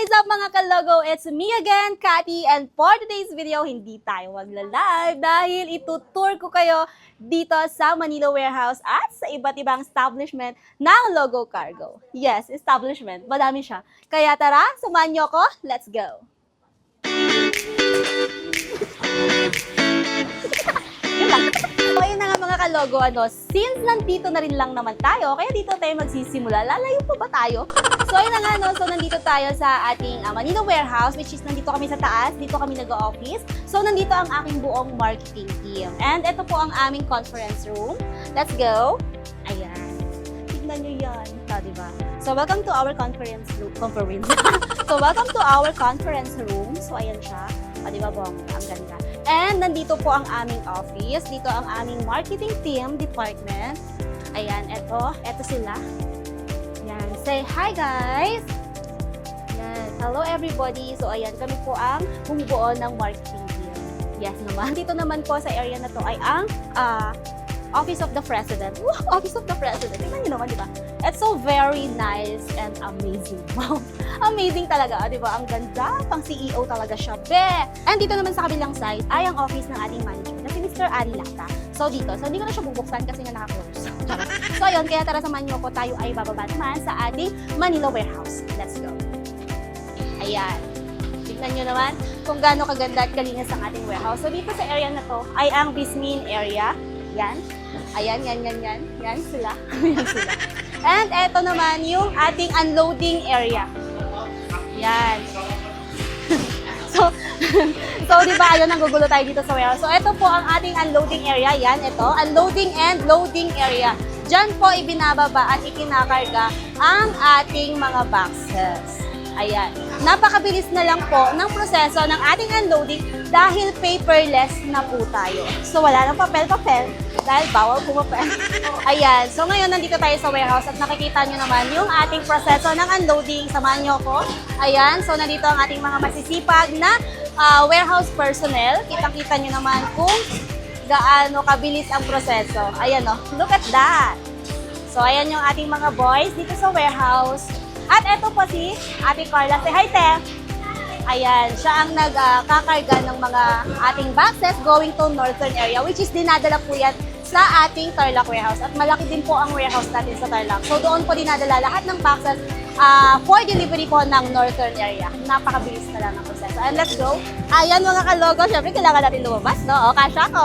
What is up mga kalogo? It's me again, Cathy, and for today's video, hindi tayo magla-live dahil itutour ko kayo dito sa Manila Warehouse at sa iba't ibang establishment ng Logo Cargo. Yes, establishment. Madami siya. Kaya tara, samahan niyo ko. Let's go! So, ayun na nga mga kalogo, since nandito na rin lang naman tayo, kaya dito tayo magsisimula. Lalayo pa ba tayo? So, ayun na nga, so nandito tayo sa ating Manila Warehouse, which is nandito kami sa taas, dito kami nag-office. So, nandito ang aking buong marketing team. And ito po ang aming conference room. Let's go! Ayan. Tignan nyo yan. Diba? So, welcome to our conference room. So, welcome to our conference room. So, ayan siya. Diba, bongga? Ang ganda. And nandito po ang aming office. Dito ang aming marketing team department. Ayan, eto sila. Ayan, say hi guys! Ayan, hello everybody. So ayan, kami po ang bumubuo ng marketing team. Yes naman. Dito naman po sa area na to ay ang Office of the President. Office of the President. Tingnan niyo naman, di ba? It's so very nice and amazing. Wow. Amazing talaga, di ba? Ang ganda. Pang CEO talaga siya. Be! And dito naman sa kabilang side ay ang office ng ating manager na si Mr. Ari Lata. So dito. So hindi ko na siya bubuksan kasi nga naka-close. So ayun, kaya tara samahan niyo ko. Tayo ay bababa naman sa ating Manila Warehouse. Let's go. Ayan. Tignan nyo naman kung gaano kaganda at kalinis ang ating warehouse. So dito sa area na to ay ang Bismin area. Yan. Ayan, yan. Yan sila. Yan sila. And eto naman yung ating unloading area. Yan. So di ba, ayun, nanggugulo tayo dito sa warehouse. So eto po ang ating unloading area. Yan, ito. Unloading and loading area. Diyan po ibinababa at ikinakarga ang ating mga boxes. Ayan. Napakabilis na lang po ng proseso ng ating unloading dahil paperless na po tayo. So, wala nang papel-papel dahil bawal pumapel. Ayan. So, ngayon nandito tayo sa warehouse at nakikita nyo naman yung ating proseso ng unloading. Samahan nyo ko. Ayan. So, nandito ang ating mga masisipag na warehouse personnel. Kitang-kita nyo naman kung gaano kabilis ang proseso. Ayan o. Look at that. So, ayan yung ating mga boys dito sa warehouse. At eto po si Ate Carla. Say hi, Te! Ayan, siya ang nagkakarga ng mga ating boxes going to northern area, which is dinadala po yan sa ating Tarlac warehouse. At malaki din po ang warehouse natin sa Tarlac. So doon po dinadala lahat ng boxes for delivery po ng northern area. Napakabilis na lang ang proseso. And let's go. Ayan mga kalogo, syempre kailangan natin lumabas, no? O, kasya ko.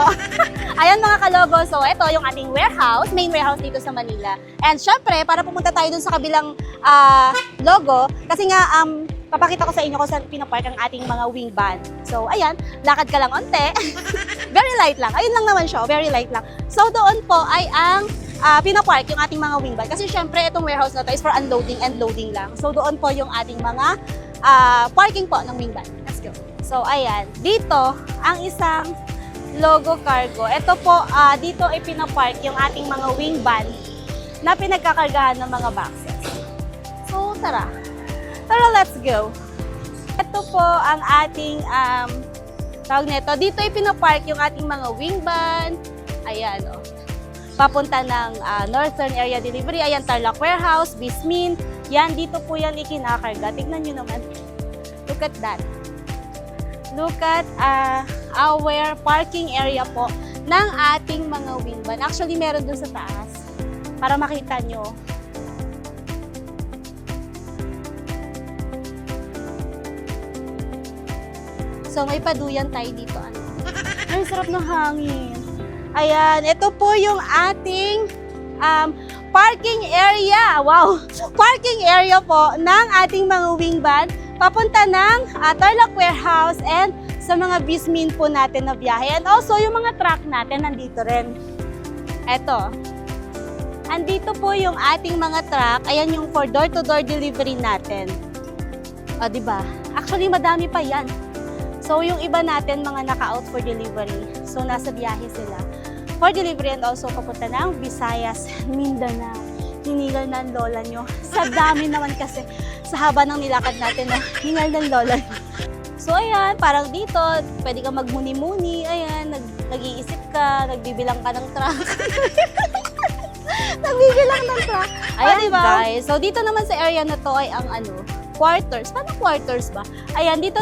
Ayan mga kalogo, so ito yung ating warehouse, main warehouse dito sa Manila. And syempre, para pumunta tayo dun sa kabilang logo, kasi nga, papakita ko sa inyo kung saan pinapark ang ating mga wing van. So, ayan, lakad ka lang onte. Very light lang. Ayun lang naman siya, very light lang. So, doon po ay ang pinapark yung ating mga wing van. Kasi syempre, itong warehouse na to is for unloading and loading lang. So, doon po yung ating mga parking po ng wing van. Let's go. So, ayan. Dito, ang isang Logo Cargo. Ito po, dito ay pinapark yung ating mga wing van na pinagkakargahan ng mga boxes. So, tara. Tara, let's go. Ito po ang ating, tawag nito. Dito ay pinapark yung ating mga wing van. Ayan, o. Papunta ng northern area delivery. Ayan, Tarlac Warehouse, Bismin. Yan, dito po yan ikinakarga. Tignan nyo naman. Look at that. Look at our parking area po ng ating mga wing van. Actually, meron dun sa taas para makita nyo. So, may paduyan tayo dito. Ay, sarap ng hangin. Ayan, ito po yung ating parking area. Wow! Parking area po ng ating mga wing van papunta ng Tarlac Warehouse and sa mga Bismin po natin na biyahe. And also, yung mga truck natin nandito rin. Eto. Andito po yung ating mga truck. Ayan yung for door-to-door delivery natin. O, diba? Actually, madami pa yan. So, yung iba natin, mga naka-out for delivery. So, nasa biyahe sila. For delivery and also papunta ng Visayas, Mindanao. Hinigal na ang lola nyo. Sa dami naman kasi, sa haba ng nilakad natin, no? Hingal ng lola nyo. So, ayan, parang dito, pwede ka magmuni-muni. Ayan, nag-iisip ka, nagbibilang ka ng truck. Nagbibilang ng truck. Ayan, diba? Guys. So, dito naman sa area na to ay ang quarters. Paano quarters ba? Ayan, dito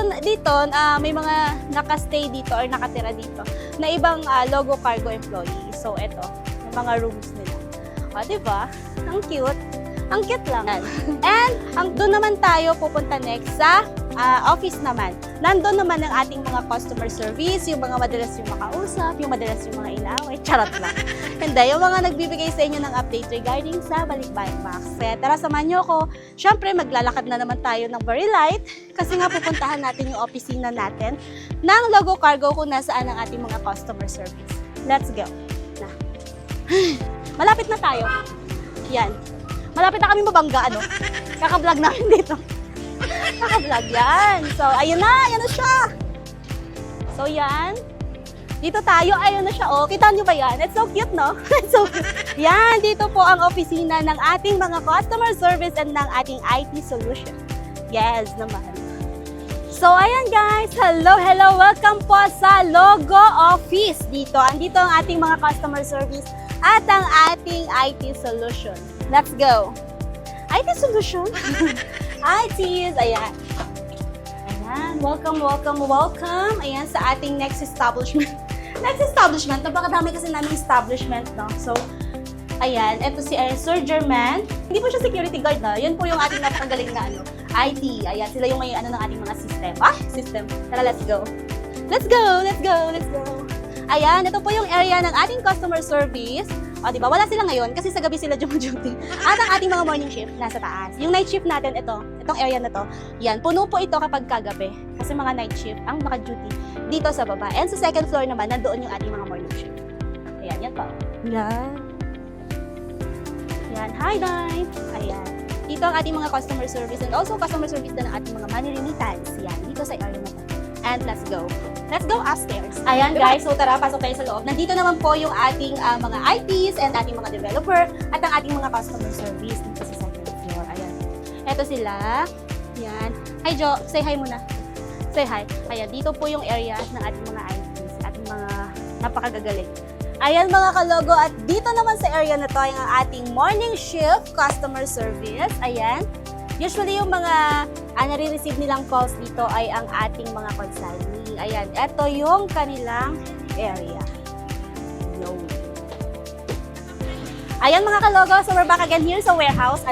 may mga nakastay dito or nakatira dito na ibang Logo Cargo employee. So, ito, yung mga rooms nila. O, diba? Ang cute. Ang cute lang. And, doon naman tayo pupunta next sa office naman. Nandun naman ang ating mga customer service, yung mga madalas yung makausap, yung madalas yung mga inaaway. Charot lang. Hindi, yung mga nagbibigay sa inyo ng update regarding sa Balikbayan Box. Kaya tara, samahan nyo ako. Siyempre, maglalakad na naman tayo ng very light kasi nga pupuntahan natin yung opisina natin ng Logo Cargo kung nasaan ang ating mga customer service. Let's go. Na. Malapit na tayo. Yan. Malapit na kami mabangga, ano? Kaka-vlog namin dito. Kaka-vlog yan. So, ayun na siya. So, yan. Dito tayo, ayun na siya, oh. Kita nyo ba yan? It's so cute, no? So, yan, dito po ang opisina ng ating mga customer service and ng ating IT solution. Yes, naman. So, ayan guys. Hello. Welcome po sa Logo Office. Andito ang ating mga customer service at ang ating IT solution. Let's go. IT solution? ITs, ayan. Ayan, welcome. Ayan, sa ating next establishment. Napakadami kasi namin establishment, no? So, ayan, eto si Sir German. Hindi po siya security guard, na. Yun po yung ating napakagaling na, IT. Ayan, sila yung may ng ating mga system. System. Tara, let's go. Ayan, ito po yung area ng ating customer service. O, diba? Wala sila ngayon kasi sa gabi sila duty. At ang ating mga morning shift nasa taas. Yung night shift natin, itong area na to, yan, puno po ito kapag kagabi. Kasi mga night shift ang maka-duty dito sa baba. And sa second floor naman, nandoon yung ating mga morning shift. Ayan, yan po. Yan, hi guys! Ayan. Dito ang ating mga customer service and also customer service na ng ating mga money remittance. Yan, dito sa area na to. And let's go. Let's go upstairs. Ayan guys, so tara, pasok tayo sa loob. Nandito naman po yung ating mga ITs and ating mga developer at ang ating mga customer service dito sa second floor. Ayan. Eto sila. Ayan. Hi Jo, say hi muna. Say hi. Ayan, dito po yung area ng ating mga ITs, ating mga napakagagaling. Ayan mga kalogo, at dito naman sa area na to ay ang ating morning shift customer service. Ayan. Usually yung mga nare-receive nilang calls dito ay ang ating mga consignee. Ayan, ito yung kanilang area. Yo. Ayan mga kalogo, so we're back again here sa warehouse.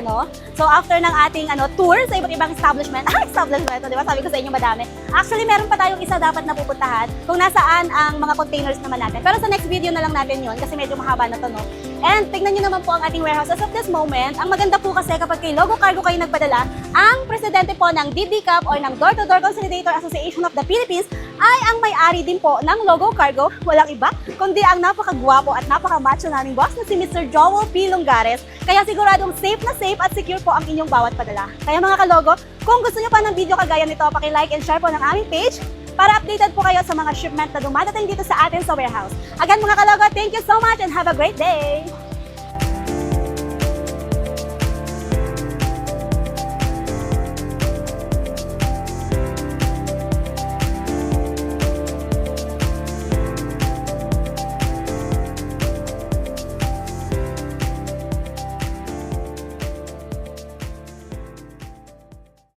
So after ng ating tour sa iba't ibang establishment, establishment, di ba? Sabi ko sa inyo madami. Actually, meron pa tayong isa dapat na pupuntahan kung nasaan ang mga containers naman natin. Pero sa next video na lang natin yon kasi medyo mahaba na to, no? And tignan nyo naman po ang ating warehouse. As of this moment, ang maganda po kasi kapag kay Logo Cargo kayo nagpadala, ang presidente po ng DDCAP or ng Door-to-Door Consolidator Association of the Philippines ay ang may-ari din po ng Logo Cargo. Walang iba, kundi ang napakagwapo at napakamacho naming boss na si Mr. Joel P. Lungares. Kaya siguradong safe at secure po ang inyong bawat padala. Kaya mga kalogo, kung gusto nyo pa ng video kagaya nito, paki-like and share po ng aming page para updated po kayo sa mga shipment na dumadating dito sa atin sa warehouse. Again mga kalogo, thank you so much and have a great day!